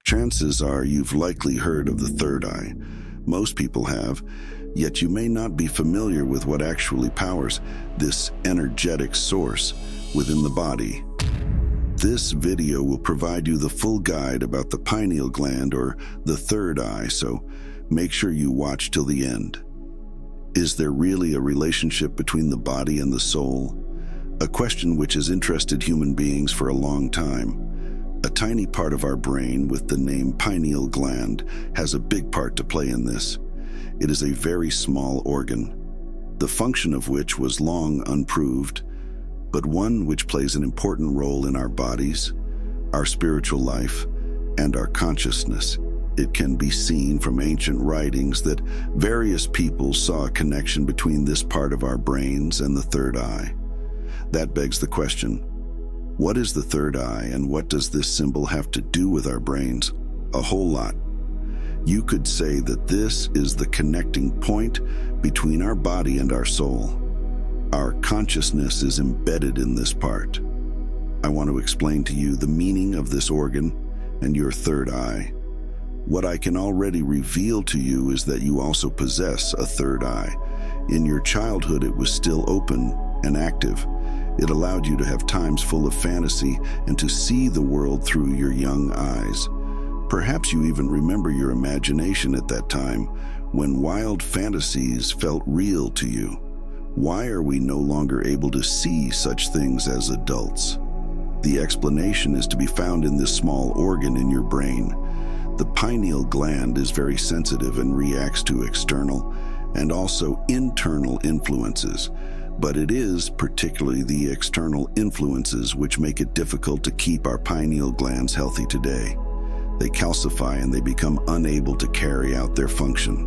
Chances are you've likely heard of the third eye. Most people have, yet you may not be familiar with what actually powers this energetic source within the body. This video will provide you the full guide about the pineal gland, or the third eye, so make sure you watch till the end. Is there really a relationship between the body and the soul? A question which has interested human beings for a long time. A tiny part of our brain with the name pineal gland has a big part to play in this. It is a very small organ, the function of which was long unproved, but one which plays an important role in our bodies, our spiritual life, and our consciousness. It can be seen from ancient writings that various people saw a connection between this part of our brains and the third eye. That begs the question, what is the third eye, and what does this symbol have to do with our brains? A whole lot. You could say that this is the connecting point between our body and our soul. Our consciousness is embedded in this part. I want to explain to you the meaning of this organ and your third eye. What I can already reveal to you is that you also possess a third eye. In your childhood, it was still open and active. It allowed you to have times full of fantasy and to see the world through your young eyes. Perhaps you even remember your imagination at that time, when wild fantasies felt real to you. Why are we no longer able to see such things as adults? The explanation is to be found in this small organ in your brain. The pineal gland is very sensitive and reacts to external and also internal influences. But it is particularly the external influences which make it difficult to keep our pineal glands healthy today. They calcify and they become unable to carry out their function.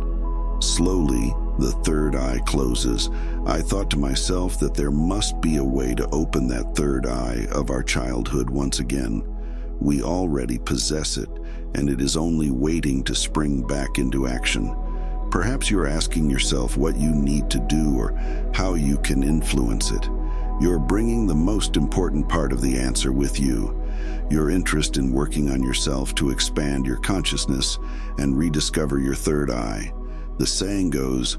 Slowly, the third eye closes. I thought to myself that there must be a way to open that third eye of our childhood once again. We already possess it, and it is only waiting to spring back into action. Perhaps you're asking yourself what you need to do or how you can influence it. You're bringing the most important part of the answer with you. Your interest in working on yourself to expand your consciousness and rediscover your third eye. The saying goes,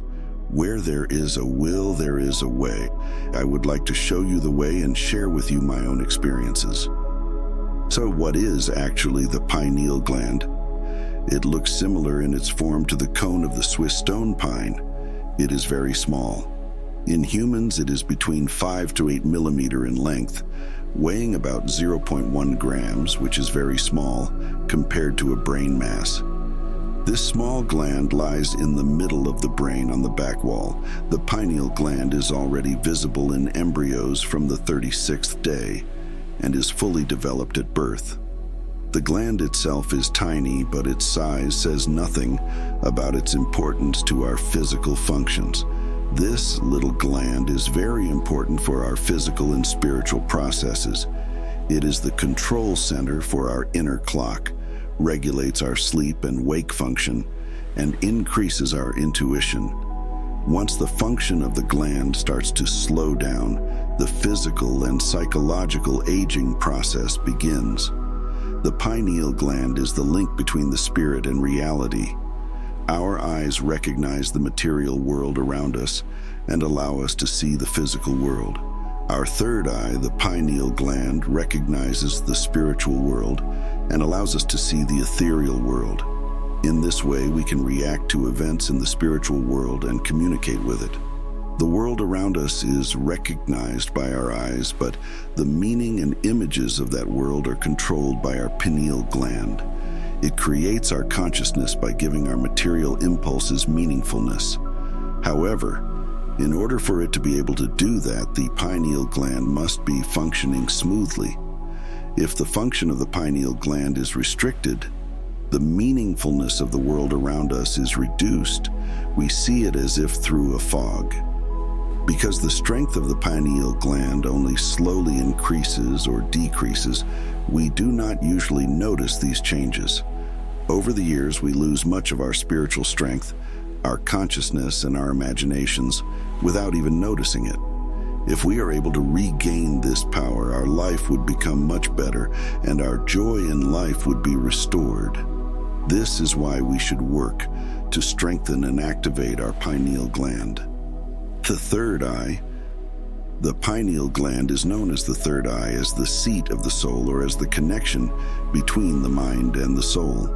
where there is a will, there is a way. I would like to show you the way and share with you my own experiences. So what is actually the pineal gland? It looks similar in its form to the cone of the Swiss stone pine. It is very small. In humans, it is between 5 to 8 millimeter in length, weighing about 0.1 grams, which is very small compared to a brain mass. This small gland lies in the middle of the brain on the back wall. The pineal gland is already visible in embryos from the 36th day and is fully developed at birth. The gland itself is tiny, but its size says nothing about its importance to our physical functions. This little gland is very important for our physical and spiritual processes. It is the control center for our inner clock, regulates our sleep and wake function, and increases our intuition. Once the function of the gland starts to slow down, the physical and psychological aging process begins. The pineal gland is the link between the spirit and reality. Our eyes recognize the material world around us and allow us to see the physical world. Our third eye, the pineal gland, recognizes the spiritual world and allows us to see the ethereal world. In this way, we can react to events in the spiritual world and communicate with it. The world around us is recognized by our eyes, but the meaning and images of that world are controlled by our pineal gland. It creates our consciousness by giving our material impulses meaningfulness. However, in order for it to be able to do that, the pineal gland must be functioning smoothly. If the function of the pineal gland is restricted, the meaningfulness of the world around us is reduced. We see it as if through a fog. Because the strength of the pineal gland only slowly increases or decreases, we do not usually notice these changes. Over the years, we lose much of our spiritual strength, our consciousness, and our imaginations without even noticing it. If we are able to regain this power, our life would become much better and our joy in life would be restored. This is why we should work to strengthen and activate our pineal gland. The third eye. The pineal gland is known as the third eye, as the seat of the soul, or as the connection between the mind and the soul.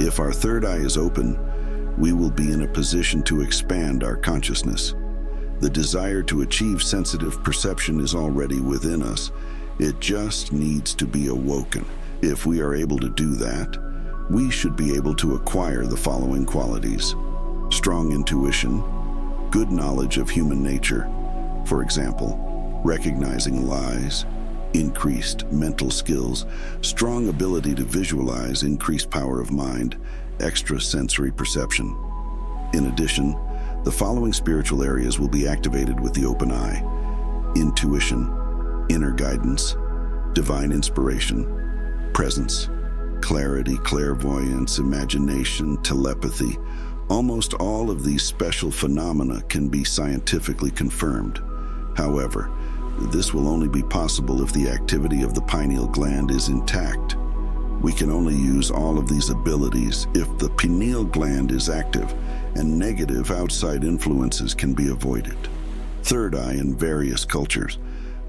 If our third eye is open, we will be in a position to expand our consciousness. The desire to achieve sensitive perception is already within us. It just needs to be awoken. If we are able to do that, we should be able to acquire the following qualities: strong intuition, good knowledge of human nature, for example, recognizing lies, increased mental skills, strong ability to visualize, increased power of mind, extrasensory perception. In addition, the following spiritual areas will be activated with the open eye: intuition, inner guidance, divine inspiration, presence, clarity, clairvoyance, imagination, telepathy. Almost all of these special phenomena can be scientifically confirmed. However, this will only be possible if the activity of the pineal gland is intact. We can only use all of these abilities if the pineal gland is active and negative outside influences can be avoided. Third eye in various cultures.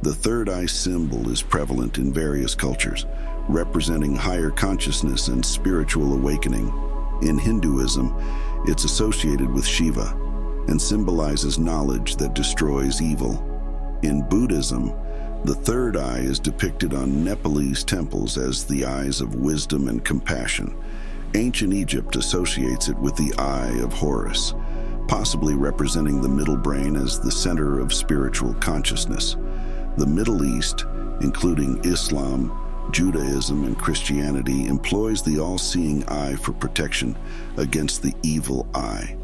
The third eye symbol is prevalent in various cultures, representing higher consciousness and spiritual awakening. In Hinduism, it's associated with Shiva and symbolizes knowledge that destroys evil. In Buddhism, the third eye is depicted on Nepalese temples as the eyes of wisdom and compassion. Ancient Egypt associates it with the Eye of Horus, possibly representing the middle brain as the center of spiritual consciousness. The Middle East, including Islam, Judaism, and Christianity, employs the all-seeing eye for protection against the evil eye,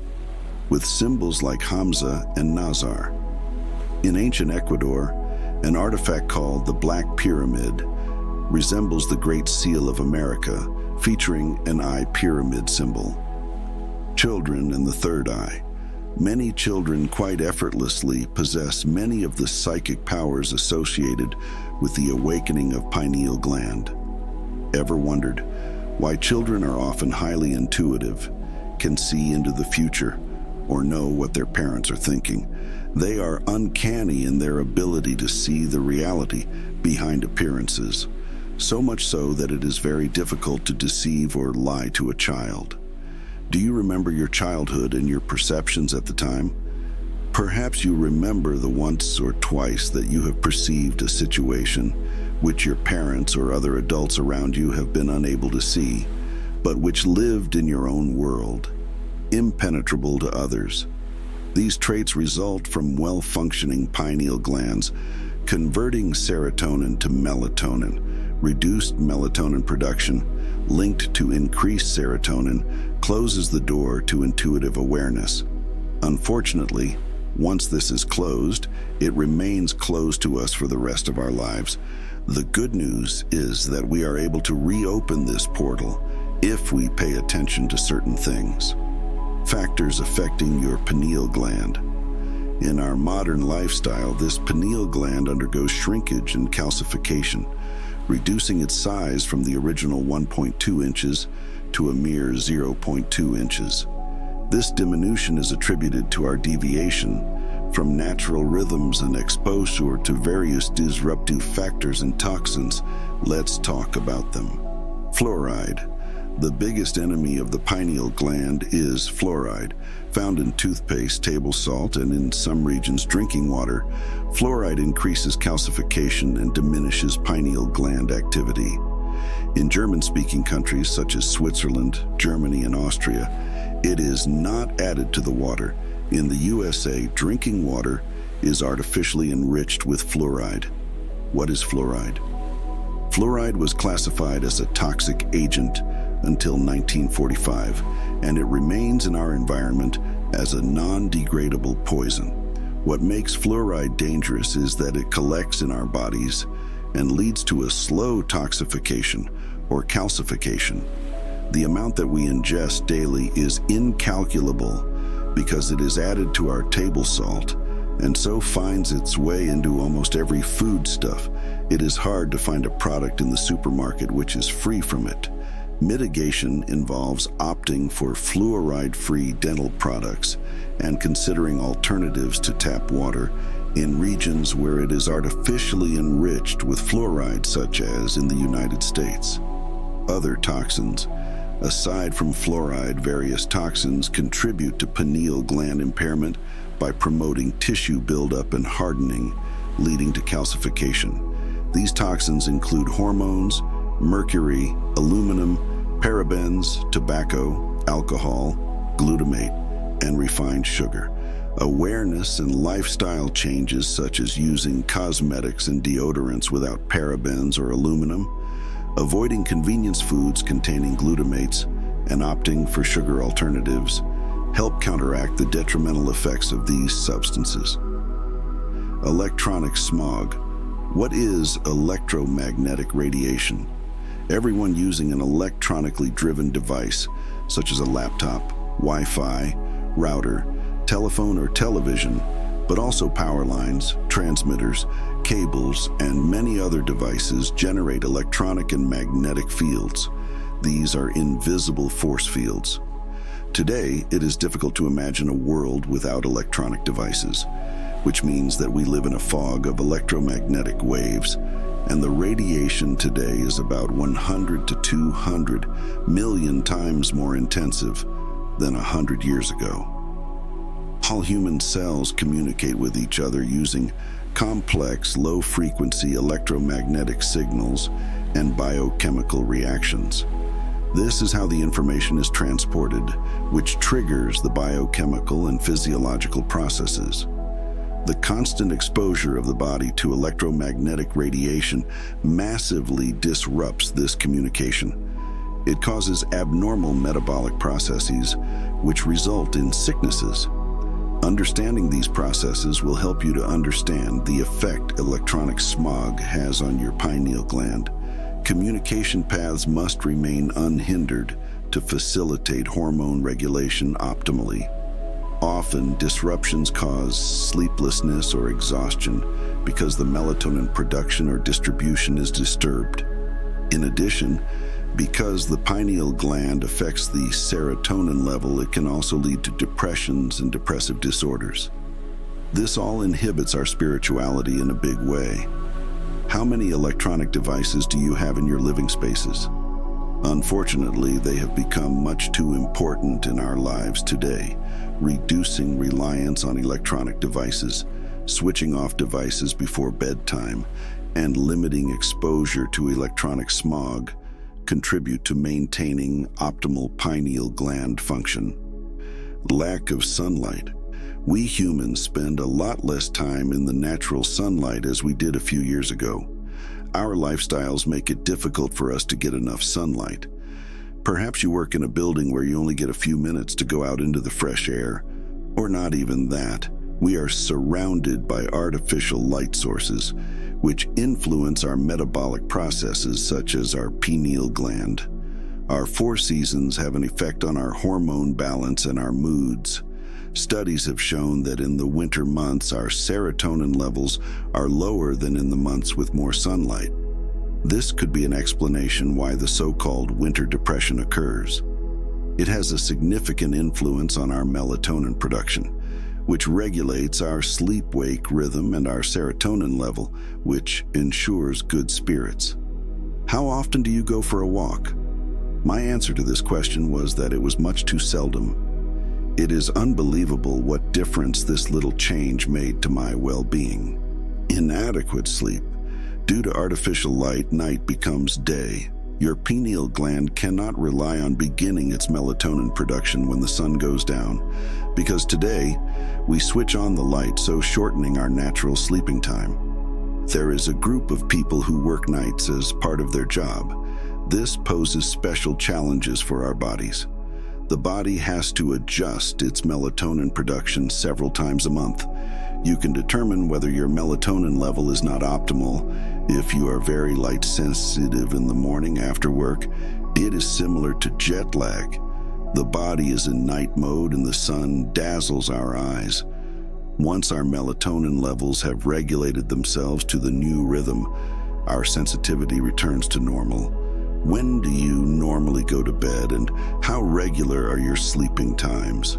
with symbols like Hamza and Nazar. In ancient Ecuador, an artifact called the Black Pyramid resembles the Great Seal of America, featuring an eye pyramid symbol. Children and the third eye. Many children quite effortlessly possess many of the psychic powers associated with the awakening of pineal gland. Ever wondered why children are often highly intuitive, can see into the future, or know what their parents are thinking? They are uncanny in their ability to see the reality behind appearances, so much so that it is very difficult to deceive or lie to a child. Do you remember your childhood and your perceptions at the time? Perhaps you remember the once or twice that you have perceived a situation which your parents or other adults around you have been unable to see, but which lived in your own world, impenetrable to others. These traits result from well-functioning pineal glands converting serotonin to melatonin. Reduced melatonin production, linked to increased serotonin, closes the door to intuitive awareness. Unfortunately, once this is closed, it remains closed to us for the rest of our lives. The good news is that we are able to reopen this portal if we pay attention to certain things. Factors affecting your pineal gland. In our modern lifestyle, this pineal gland undergoes shrinkage and calcification, reducing its size from the original 1.2 inches to a mere 0.2 inches. This diminution is attributed to our deviation from natural rhythms and exposure to various disruptive factors and toxins. Let's talk about them. Fluoride. The biggest enemy of the pineal gland is fluoride, found in toothpaste, table salt, and in some regions drinking water. Fluoride increases calcification and diminishes pineal gland activity. In German-speaking countries such as Switzerland, Germany, and Austria, it is not added to the water. In the USA, drinking water is artificially enriched with fluoride. What is fluoride? Fluoride was classified as a toxic agent until 1945, and it remains in our environment as a non-degradable poison. What makes fluoride dangerous is that it collects in our bodies and leads to a slow toxification or calcification. The amount that we ingest daily is incalculable because it is added to our table salt and so finds its way into almost every foodstuff. It is hard to find a product in the supermarket which is free from it. Mitigation involves opting for fluoride-free dental products and considering alternatives to tap water in regions where it is artificially enriched with fluoride, such as in the United States. Other toxins. Aside from fluoride, various toxins contribute to pineal gland impairment by promoting tissue buildup and hardening, leading to calcification. These toxins include hormones, mercury, aluminum, parabens, tobacco, alcohol, glutamate, and refined sugar. Awareness and lifestyle changes such as using cosmetics and deodorants without parabens or aluminum, avoiding convenience foods containing glutamates, and opting for sugar alternatives help counteract the detrimental effects of these substances. Electronic smog. What is electromagnetic radiation? Everyone using an electronically driven device, such as a laptop, Wi-Fi, router, telephone or television, but also power lines, transmitters, cables, and many other devices generate electronic and magnetic fields. These are invisible force fields. Today, it is difficult to imagine a world without electronic devices, which means that we live in a fog of electromagnetic waves, and the radiation today is about 100 to 200 million times more intensive than 100 years ago. All human cells communicate with each other using complex, low-frequency electromagnetic signals and biochemical reactions. This is how the information is transported, which triggers the biochemical and physiological processes. The constant exposure of the body to electromagnetic radiation massively disrupts this communication. It causes abnormal metabolic processes, which result in sicknesses. Understanding these processes will help you to understand the effect electronic smog has on your pineal gland. Communication paths must remain unhindered to facilitate hormone regulation optimally. Often, disruptions cause sleeplessness or exhaustion because the melatonin production or distribution is disturbed. In addition, because the pineal gland affects the serotonin level, it can also lead to depressions and depressive disorders. This all inhibits our spirituality in a big way. How many electronic devices do you have in your living spaces? Unfortunately, they have become much too important in our lives today. Reducing reliance on electronic devices, switching off devices before bedtime, and limiting exposure to electronic smog contribute to maintaining optimal pineal gland function. Lack of sunlight. We humans spend a lot less time in the natural sunlight as we did a few years ago. Our lifestyles make it difficult for us to get enough sunlight. Perhaps you work in a building where you only get a few minutes to go out into the fresh air, or not even that. We are surrounded by artificial light sources, which influence our metabolic processes such as our pineal gland. Our four seasons have an effect on our hormone balance and our moods. Studies have shown that in the winter months, our serotonin levels are lower than in the months with more sunlight. This could be an explanation why the so-called winter depression occurs. It has a significant influence on our melatonin production, which regulates our sleep-wake rhythm, and our serotonin level, which ensures good spirits. How often do you go for a walk? My answer to this question was that it was much too seldom. It is unbelievable what difference this little change made to my well-being. Inadequate sleep. Due to artificial light, night becomes day. Your pineal gland cannot rely on beginning its melatonin production when the sun goes down, because today we switch on the light, so shortening our natural sleeping time. There is a group of people who work nights as part of their job. This poses special challenges for our bodies. The body has to adjust its melatonin production several times a month. You can determine whether your melatonin level is not optimal if you are very light sensitive in the morning after work. It is similar to jet lag. The body is in night mode and the sun dazzles our eyes. Once our melatonin levels have regulated themselves to the new rhythm, our sensitivity returns to normal. When do you normally go to bed, and how regular are your sleeping times?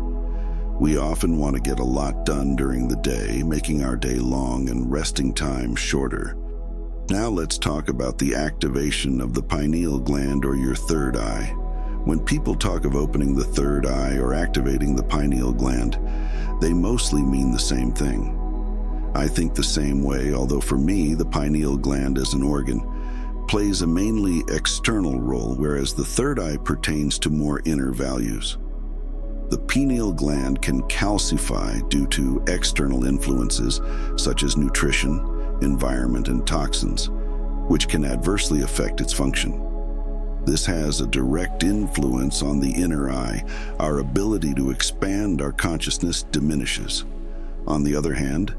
We often want to get a lot done during the day, making our day long and resting time shorter. Now let's talk about the activation of the pineal gland, or your third eye. When people talk of opening the third eye or activating the pineal gland, they mostly mean the same thing. I think the same way, although for me, the pineal gland as an organ plays a mainly external role, whereas the third eye pertains to more inner values. The pineal gland can calcify due to external influences such as nutrition, environment, and toxins, which can adversely affect its function. This has a direct influence on the inner eye. Our ability to expand our consciousness diminishes. On the other hand,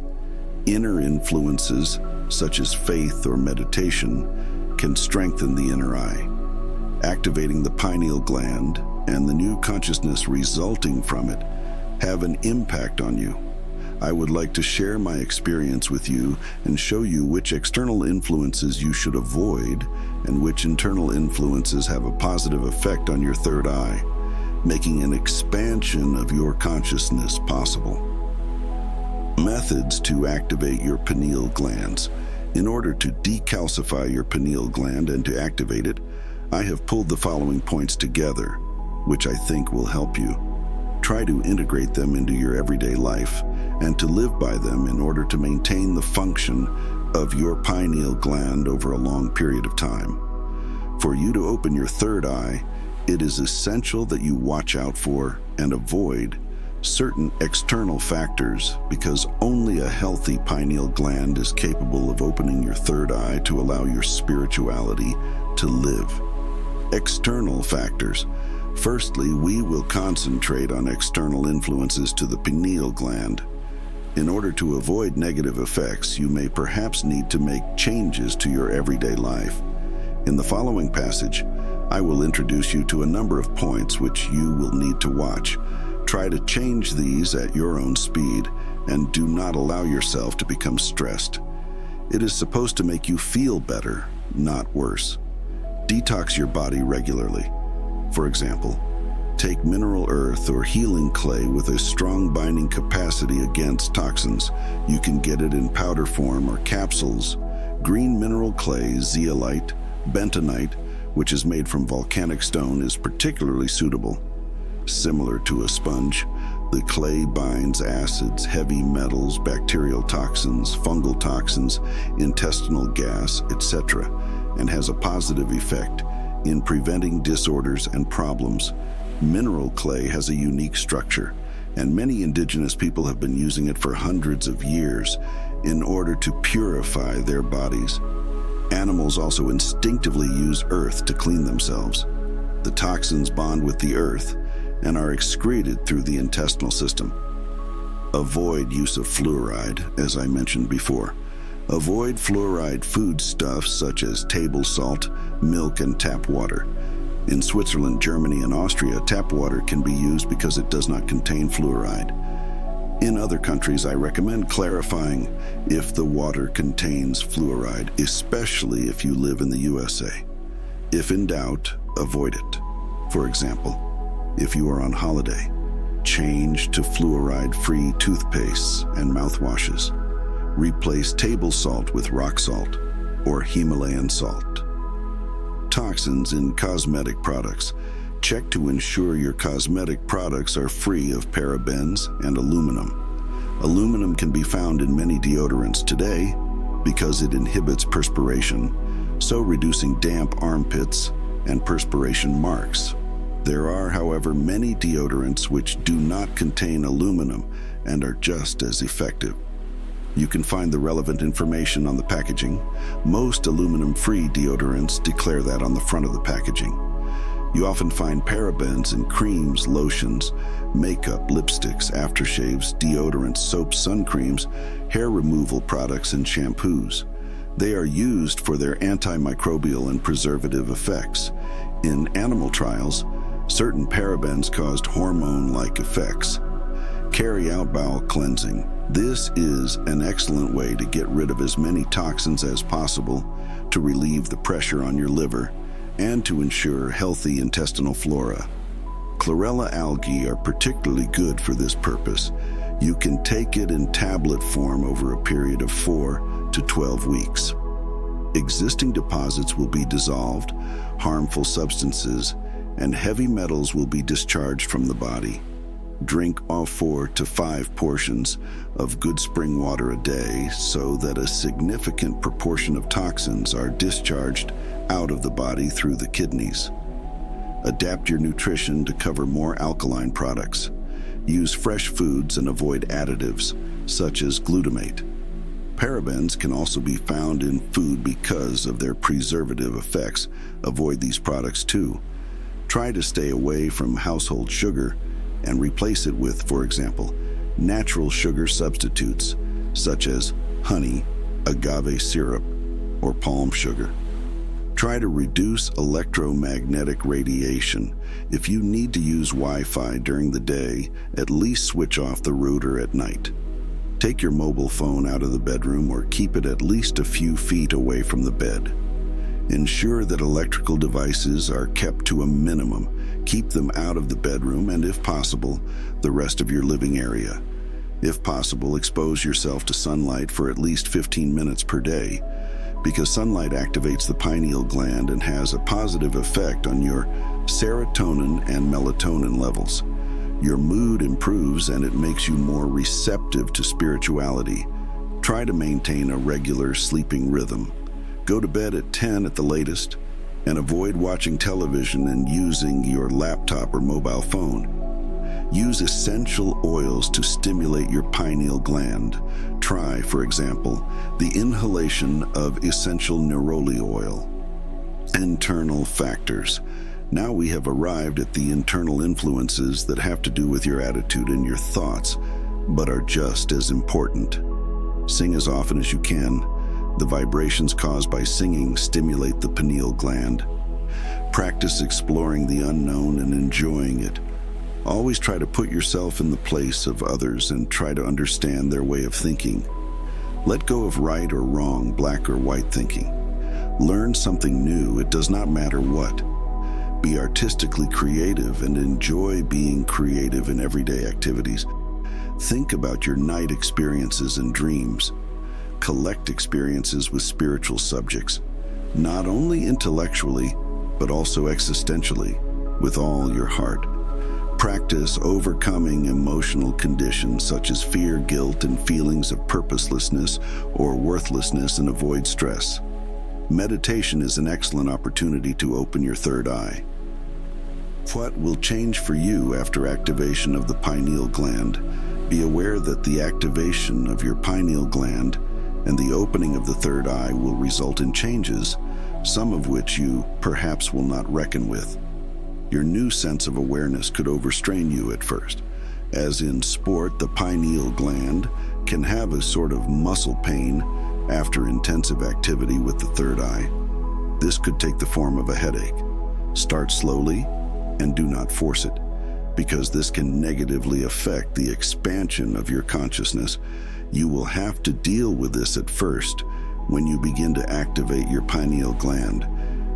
inner influences such as faith or meditation can strengthen the inner eye. Activating the pineal gland and the new consciousness resulting from it have an impact on you. I would like to share my experience with you and show you which external influences you should avoid and which internal influences have a positive effect on your third eye, making an expansion of your consciousness possible. Methods to activate your pineal glands. In order to decalcify your pineal gland and to activate it, I have pulled the following points together, which I think will help you. Try to integrate them into your everyday life and to live by them in order to maintain the function of your pineal gland over a long period of time. For you to open your third eye, it is essential that you watch out for and avoid certain external factors, because only a healthy pineal gland is capable of opening your third eye to allow your spirituality to live. External factors. Firstly, we will concentrate on external influences to the pineal gland. In order to avoid negative effects, you may perhaps need to make changes to your everyday life. In the following passage, I will introduce you to a number of points which you will need to watch. Try to change these at your own speed and do not allow yourself to become stressed. It is supposed to make you feel better, not worse. Detox your body regularly. For example, take mineral earth or healing clay with a strong binding capacity against toxins. You can get it in powder form or capsules. Green mineral clay, zeolite, bentonite, which is made from volcanic stone, is particularly suitable. Similar to a sponge, the clay binds acids, heavy metals, bacterial toxins, fungal toxins, intestinal gas, etc., and has a positive effect in preventing disorders and problems. Mineral clay has a unique structure, and many indigenous people have been using it for hundreds of years in order to purify their bodies. Animals also instinctively use earth to clean themselves. The toxins bond with the earth and are excreted through the intestinal system. Avoid use of fluoride, as I mentioned before. Avoid fluoride foodstuffs such as table salt, milk, and tap water. In Switzerland, Germany, and Austria, tap water can be used because it does not contain fluoride. In other countries, I recommend clarifying if the water contains fluoride, especially if you live in the USA. If in doubt, avoid it. For example, if you are on holiday, change to fluoride-free toothpastes and mouthwashes. Replace table salt with rock salt or Himalayan salt. Toxins in cosmetic products. Check to ensure your cosmetic products are free of parabens and aluminum. Aluminum can be found in many deodorants today because it inhibits perspiration, so reducing damp armpits and perspiration marks. There are, however, many deodorants which do not contain aluminum and are just as effective. You can find the relevant information on the packaging. Most aluminum-free deodorants declare that on the front of the packaging. You often find parabens in creams, lotions, makeup, lipsticks, aftershaves, deodorants, soaps, sun creams, hair removal products, and shampoos. They are used for their antimicrobial and preservative effects. In animal trials, certain parabens caused hormone-like effects. Carry out bowel cleansing. This is an excellent way to get rid of as many toxins as possible, to relieve the pressure on your liver, and to ensure healthy intestinal flora. Chlorella algae are particularly good for this purpose. You can take it in tablet form over a period of 4 to 12 weeks. Existing deposits will be dissolved, harmful substances and heavy metals will be discharged from the body. Drink all 4 to 5 portions of good spring water a day so that a significant proportion of toxins are discharged out of the body through the kidneys. Adapt your nutrition to cover more alkaline products. Use fresh foods and avoid additives, such as glutamate. Parabens can also be found in food because of their preservative effects. Avoid these products too. Try to stay away from household sugar and replace it with, for example, natural sugar substitutes, such as honey, agave syrup, or palm sugar. Try to reduce electromagnetic radiation. If you need to use Wi-Fi during the day, at least switch off the router at night. Take your mobile phone out of the bedroom or keep it at least a few feet away from the bed. Ensure that electrical devices are kept to a minimum. Keep them out of the bedroom and, if possible, the rest of your living area. If possible, expose yourself to sunlight for at least 15 minutes per day, because sunlight activates the pineal gland and has a positive effect on your serotonin and melatonin levels. Your mood improves and it makes you more receptive to spirituality. Try to maintain a regular sleeping rhythm. Go to bed at 10 at the latest, and avoid watching television and using your laptop or mobile phone. Use essential oils to stimulate your pineal gland. Try, for example, the inhalation of essential neroli oil. Internal factors. Now we have arrived at the internal influences that have to do with your attitude and your thoughts, but are just as important. Sing as often as you can. The vibrations caused by singing stimulate the pineal gland. Practice exploring the unknown and enjoying it. Always try to put yourself in the place of others and try to understand their way of thinking. Let go of right or wrong, black or white thinking. Learn something new, it does not matter what. Be artistically creative and enjoy being creative in everyday activities. Think about your night experiences and dreams. Collect experiences with spiritual subjects, not only intellectually, but also existentially, with all your heart. Practice overcoming emotional conditions such as fear, guilt, and feelings of purposelessness or worthlessness, and avoid stress. Meditation is an excellent opportunity to open your third eye. What will change for you after activation of the pineal gland? Be aware that the activation of your pineal gland and the opening of the third eye will result in changes, some of which you perhaps will not reckon with. Your new sense of awareness could overstrain you at first. As in sport, the pineal gland can have a sort of muscle pain after intensive activity with the third eye. This could take the form of a headache. Start slowly and do not force it, because this can negatively affect the expansion of your consciousness. You will have to deal with this at first. When you begin to activate your pineal gland,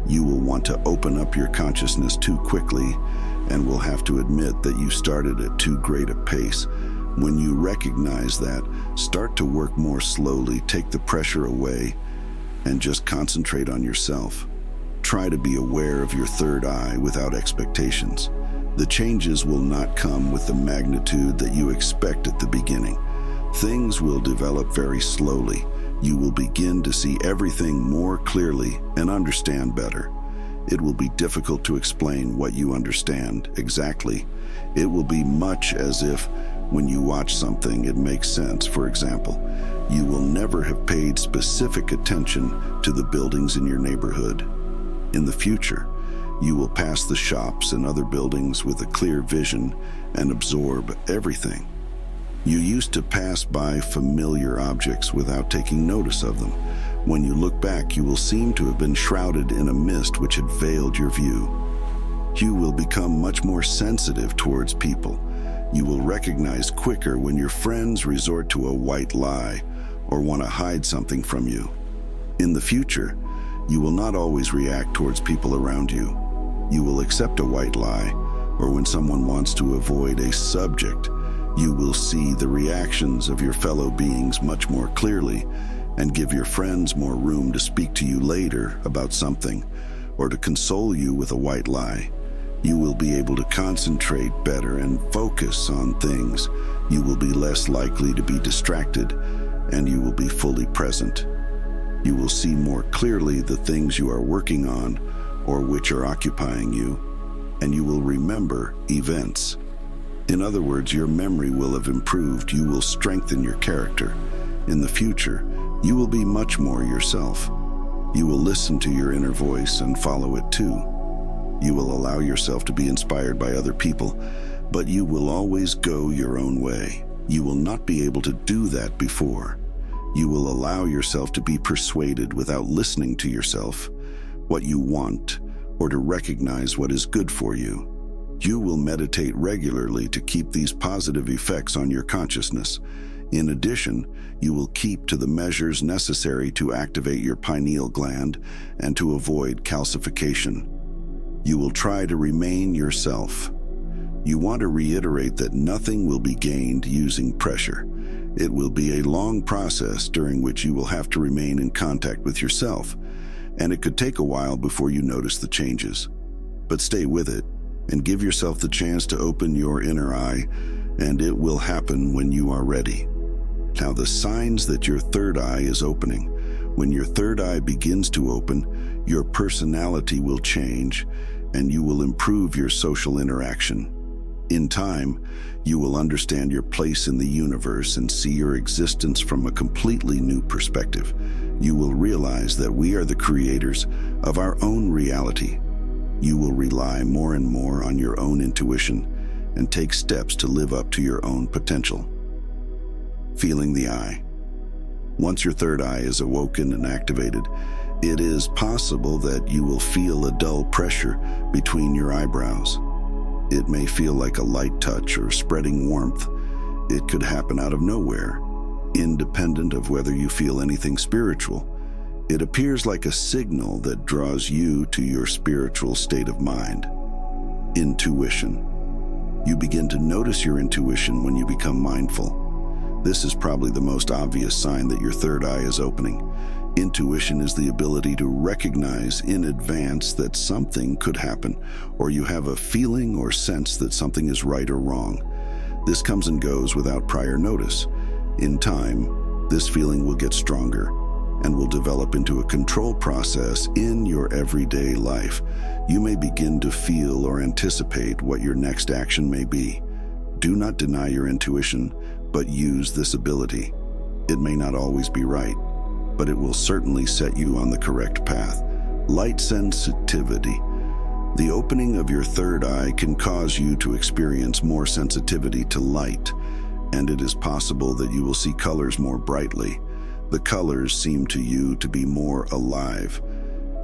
you will want to open up your consciousness too quickly and will have to admit that you started at too great a pace. When you recognize that, start to work more slowly, take the pressure away, and just concentrate on yourself. Try to be aware of your third eye without expectations. The changes will not come with the magnitude that you expect at the beginning. Things will develop very slowly. You will begin to see everything more clearly and understand better. It will be difficult to explain what you understand exactly. It will be much as if when you watch something, it makes sense. For example, you will never have paid specific attention to the buildings in your neighborhood. In the future, you will pass the shops and other buildings with a clear vision and absorb everything. You used to pass by familiar objects without taking notice of them. When you look back, you will seem to have been shrouded in a mist which had veiled your view. You will become much more sensitive towards people. You will recognize quicker when your friends resort to a white lie or want to hide something from you. In the future, you will not always react towards people around you. You will accept a white lie, or when someone wants to avoid a subject, you will see the reactions of your fellow beings much more clearly and give your friends more room to speak to you later about something or to console you with a white lie. You will be able to concentrate better and focus on things. You will be less likely to be distracted, and you will be fully present. You will see more clearly the things you are working on or which are occupying you, and you will remember events. In other words, your memory will have improved. You will strengthen your character. In the future, you will be much more yourself. You will listen to your inner voice and follow it too. You will allow yourself to be inspired by other people, but you will always go your own way. You will not be able to do that before. You will allow yourself to be persuaded without listening to yourself, what you want, or to recognize what is good for you. You will meditate regularly to keep these positive effects on your consciousness. In addition, you will keep to the measures necessary to activate your pineal gland and to avoid calcification. You will try to remain yourself. You want to reiterate that nothing will be gained using pressure. It will be a long process during which you will have to remain in contact with yourself, and it could take a while before you notice the changes. But stay with it and give yourself the chance to open your inner eye, and it will happen when you are ready. Now, the signs that your third eye is opening. When your third eye begins to open, your personality will change, and you will improve your social interaction. In time, you will understand your place in the universe and see your existence from a completely new perspective. You will realize that we are the creators of our own reality. You will rely more and more on your own intuition and take steps to live up to your own potential. Feeling the eye. Once your third eye is awoken and activated, it is possible that you will feel a dull pressure between your eyebrows. It may feel like a light touch or spreading warmth. It could happen out of nowhere, independent of whether you feel anything spiritual. It appears like a signal that draws you to your spiritual state of mind. Intuition. You begin to notice your intuition when you become mindful. This is probably the most obvious sign that your third eye is opening. Intuition is the ability to recognize in advance that something could happen, or you have a feeling or sense that something is right or wrong. This comes and goes without prior notice. In time, this feeling will get stronger and will develop into a control process in your everyday life. You may begin to feel or anticipate what your next action may be. Do not deny your intuition, but use this ability. It may not always be right, but it will certainly set you on the correct path. Light sensitivity. The opening of your third eye can cause you to experience more sensitivity to light, and it is possible that you will see colors more brightly. The colors seem to you to be more alive.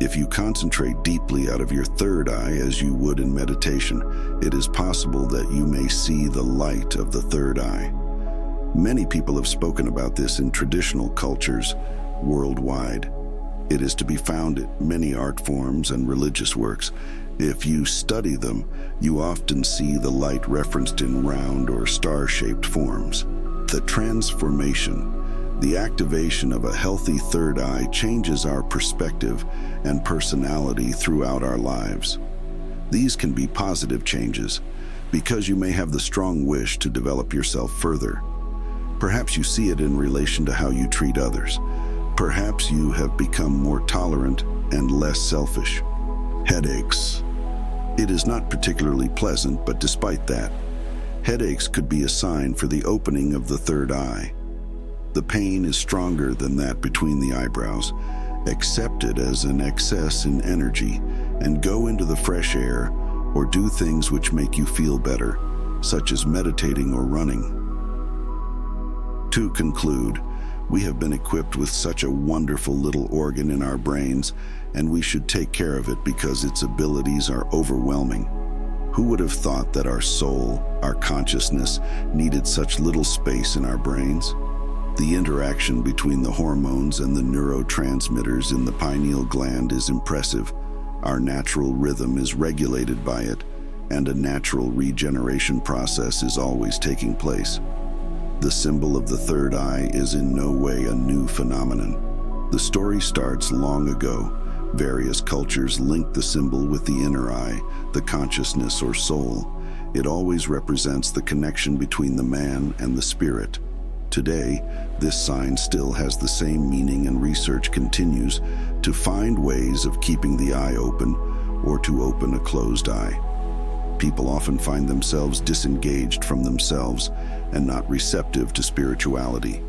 If you concentrate deeply out of your third eye as you would in meditation, it is possible that you may see the light of the third eye. Many people have spoken about this in traditional cultures worldwide. It is to be found in many art forms and religious works. If you study them, you often see the light referenced in round or star-shaped forms. The transformation. The activation of a healthy third eye changes our perspective and personality throughout our lives. These can be positive changes because you may have the strong wish to develop yourself further. Perhaps you see it in relation to how you treat others. Perhaps you have become more tolerant and less selfish. Headaches. It is not particularly pleasant, but despite that, headaches could be a sign for the opening of the third eye. The pain is stronger than that between the eyebrows. Accept it as an excess in energy and go into the fresh air or do things which make you feel better, such as meditating or running. To conclude, we have been equipped with such a wonderful little organ in our brains, and we should take care of it because its abilities are overwhelming. Who would have thought that our soul, our consciousness, needed such little space in our brains? The interaction between the hormones and the neurotransmitters in the pineal gland is impressive. Our natural rhythm is regulated by it, and a natural regeneration process is always taking place. The symbol of the third eye is in no way a new phenomenon. The story starts long ago. Various cultures link the symbol with the inner eye, the consciousness or soul. It always represents the connection between the man and the spirit. Today, this sign still has the same meaning, and research continues to find ways of keeping the eye open or to open a closed eye. People often find themselves disengaged from themselves and not receptive to spirituality.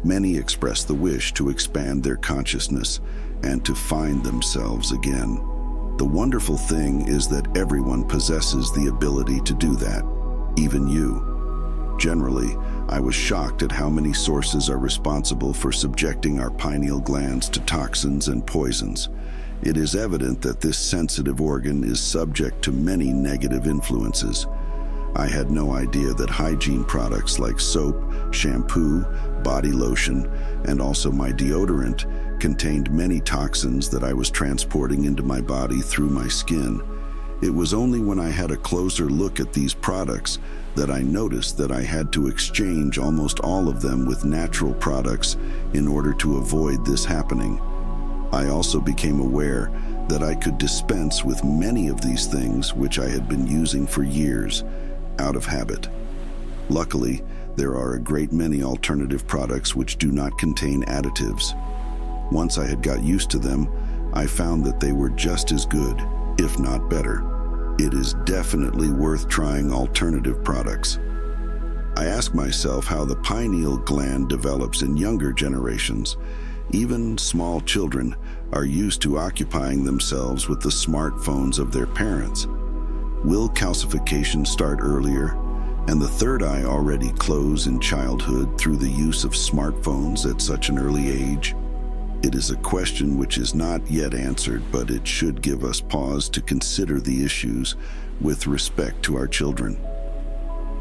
Many express the wish to expand their consciousness and to find themselves again. The wonderful thing is that everyone possesses the ability to do that, even you. Generally, I was shocked at how many sources are responsible for subjecting our pineal glands to toxins and poisons. It is evident that this sensitive organ is subject to many negative influences. I had no idea that hygiene products like soap, shampoo, body lotion, and also my deodorant contained many toxins that I was transporting into my body through my skin. It was only when I had a closer look at these products that I noticed that I had to exchange almost all of them with natural products in order to avoid this happening. I also became aware that I could dispense with many of these things which I had been using for years, out of habit. Luckily, there are a great many alternative products which do not contain additives. Once I had got used to them, I found that they were just as good, if not better. It is definitely worth trying alternative products. I ask myself how the pineal gland develops in younger generations. Even small children are used to occupying themselves with the smartphones of their parents. Will calcification start earlier, and the third eye already close in childhood through the use of smartphones at such an early age? It is a question which is not yet answered, but it should give us pause to consider the issues with respect to our children.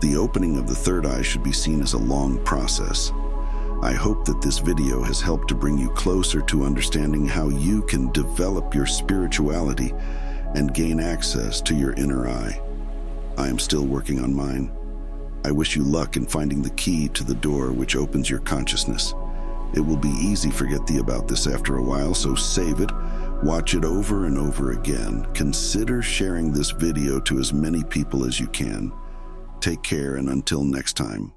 The opening of the third eye should be seen as a long process. I hope that this video has helped to bring you closer to understanding how you can develop your spirituality and gain access to your inner eye. I am still working on mine. I wish you luck in finding the key to the door which opens your consciousness. It will be easy to forget about this after a while, so save it, watch it over and over again. Consider sharing this video to as many people as you can. Take care, and until next time.